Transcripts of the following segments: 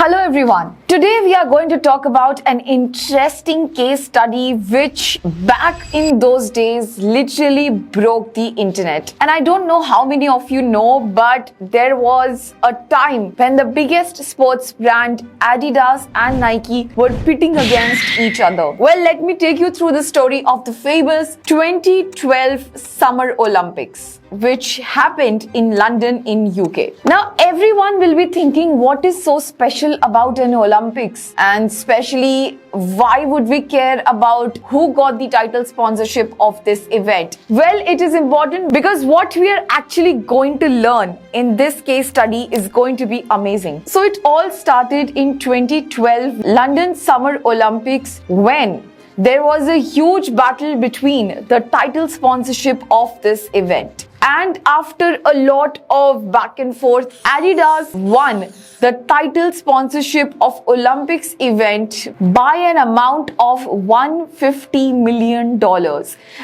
Hello everyone. Today we are going to talk about an interesting case study which back in those days literally broke the internet. And I don't know how many of you know, but there was a time when the biggest sports brand Adidas and Nike were pitting against each other. Well, let me take you through the story of the famous 2012 Summer Olympics, which happened in London in UK. Now everyone will be thinking, what is so special about an Olympics, and especially why would we care about who got the title sponsorship of this event? Well, it is important because what we are actually going to learn in this case study is going to be amazing. So it all started in 2012 London Summer Olympics when there was a huge battle between the title sponsorship of this event. And after a lot of back and forth, Adidas won the title sponsorship of Olympics event by an amount of $150 million.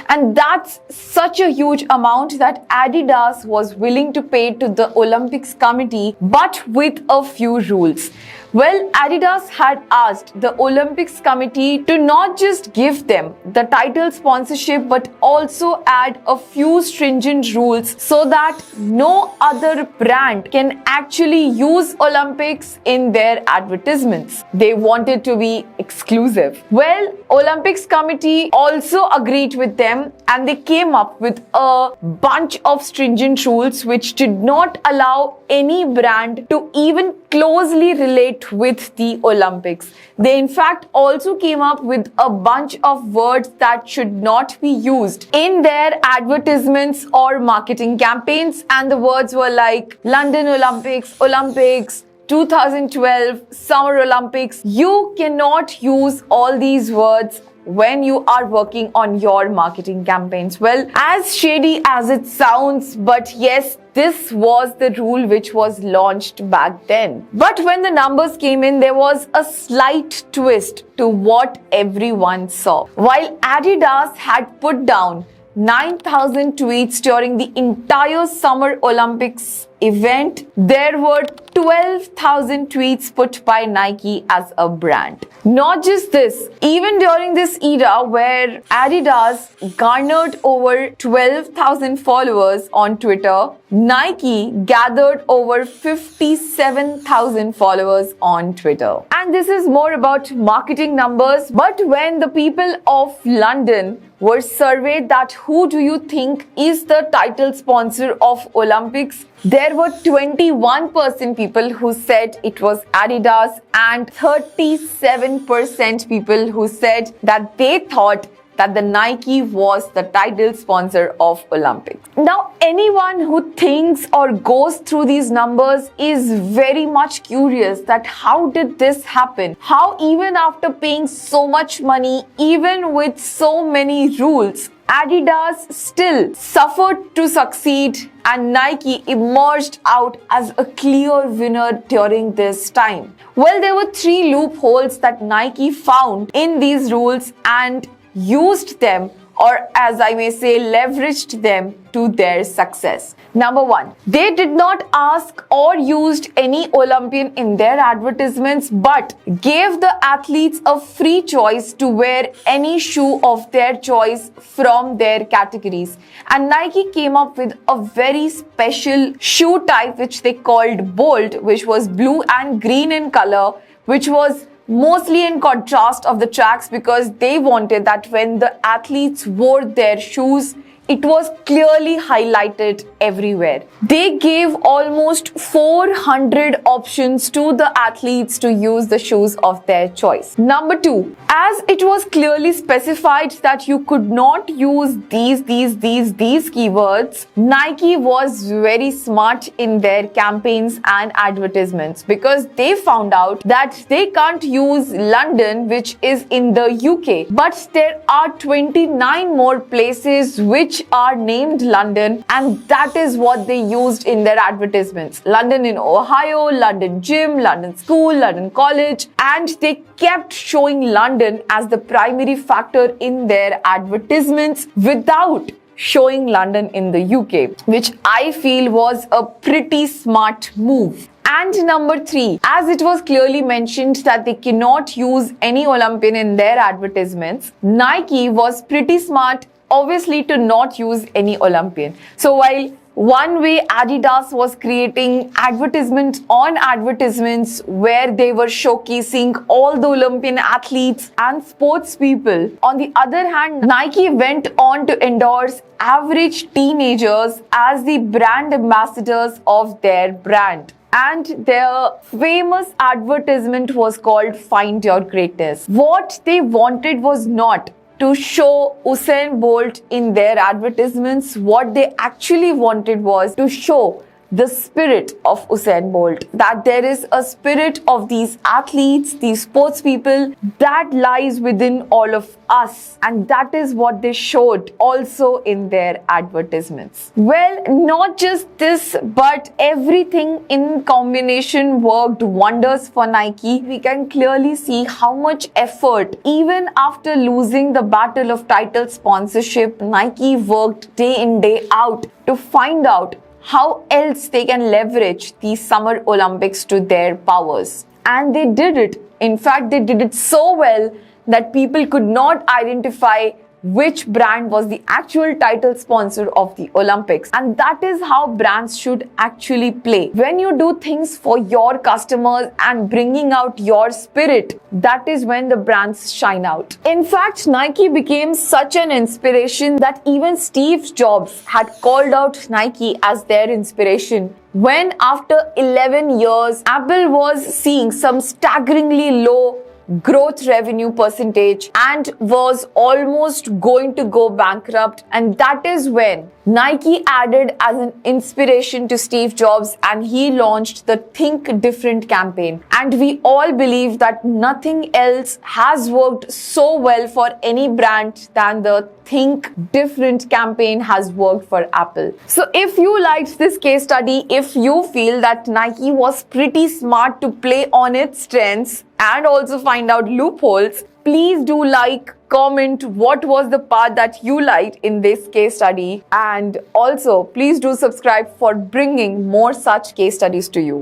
And that's such a huge amount that Adidas was willing to pay to the Olympics committee, but with a few rules. Well, Adidas had asked the Olympics committee to not just give them the title sponsorship but also add a few stringent rules so that no other brand can actually use Olympics in their advertisements. They wanted to be exclusive. Well, Olympics committee also agreed with them and they came up with a bunch of stringent rules which did not allow any brand to even closely relate with the Olympics. They in fact also came up with a bunch of words that should not be used in their advertisements or marketing campaigns, and the words were like London Olympics, Olympics, 2012 Summer Olympics. You cannot use all these words when you are working on your marketing campaigns. Well, as shady as it sounds, but yes, this was the rule which was launched back then. But when the numbers came in, there was a slight twist to what everyone saw. While Adidas had put down 9,000 tweets during the entire Summer Olympics event, there were 12,000 tweets put by Nike as a brand. Not just this, even during this era where Adidas garnered over 12,000 followers on Twitter, Nike gathered over 57,000 followers on Twitter. And this is more about marketing numbers, but when the people of London were surveyed that who do you think is the title sponsor of Olympics, there were 21% people who said it was Adidas and 37% people who said that they thought that the Nike was the title sponsor of Olympics. Now, anyone who thinks or goes through these numbers is very much curious that how did this happen? How even after paying so much money, even with so many rules, Adidas still suffered to succeed and Nike emerged out as a clear winner during this time? Well, there were 3 loopholes that Nike found in these rules and used them, or as I may say, leveraged them to their success. Number 1, they did not ask or used any Olympian in their advertisements but gave the athletes a free choice to wear any shoe of their choice from their categories. And Nike came up with a very special shoe type which they called Bolt, which was blue and green in color, which was mostly in contrast of the tracks because they wanted that when the athletes wore their shoes, it was clearly highlighted everywhere. They gave almost 400 options to the athletes to use the shoes of their choice. Number 2, as it was clearly specified that you could not use these keywords, Nike was very smart in their campaigns and advertisements because they found out that they can't use London, which is in the UK, but there are 29 more places which are named London, and that is what they used in their advertisements. London in Ohio, London Gym, London School, London College, and they kept showing London as the primary factor in their advertisements without showing London in the UK, which I feel was a pretty smart move. And number 3, as it was clearly mentioned that they cannot use any Olympian in their advertisements, Nike was pretty smart, obviously, to not use any Olympian. So while one way Adidas was creating advertisements on advertisements where they were showcasing all the Olympian athletes and sports people, on the other hand, Nike went on to endorse average teenagers as the brand ambassadors of their brand. And their famous advertisement was called Find Your Greatest. What they wanted was not to show Usain Bolt in their advertisements. What they actually wanted was to show the spirit of Usain Bolt, that there is a spirit of these athletes, these sports people that lies within all of us, and that is what they showed also in their advertisements. Well, not just this, but everything in combination worked wonders for Nike. We can clearly see how much effort, even after losing the battle of title sponsorship, Nike worked day in, day out to find out how else they can leverage the Summer Olympics to their powers. And they did it. In fact, they did it so well that people could not identify which brand was the actual title sponsor of the Olympics. And that is how brands should actually play. When you do things for your customers and bringing out your spirit, that is when the brands shine out. In fact, Nike became such an inspiration that even Steve Jobs had called out Nike as their inspiration. When after 11 years, Apple was seeing some staggeringly low growth revenue percentage and was almost going to go bankrupt, and that is when Nike added as an inspiration to Steve Jobs and he launched the Think Different campaign. And we all believe that nothing else has worked so well for any brand than the Think Different campaign has worked for Apple. So if you liked this case study, if you feel that Nike was pretty smart to play on its strengths and also find out loopholes, please do like, comment what was the part that you liked in this case study, and also please do subscribe for bringing more such case studies to you.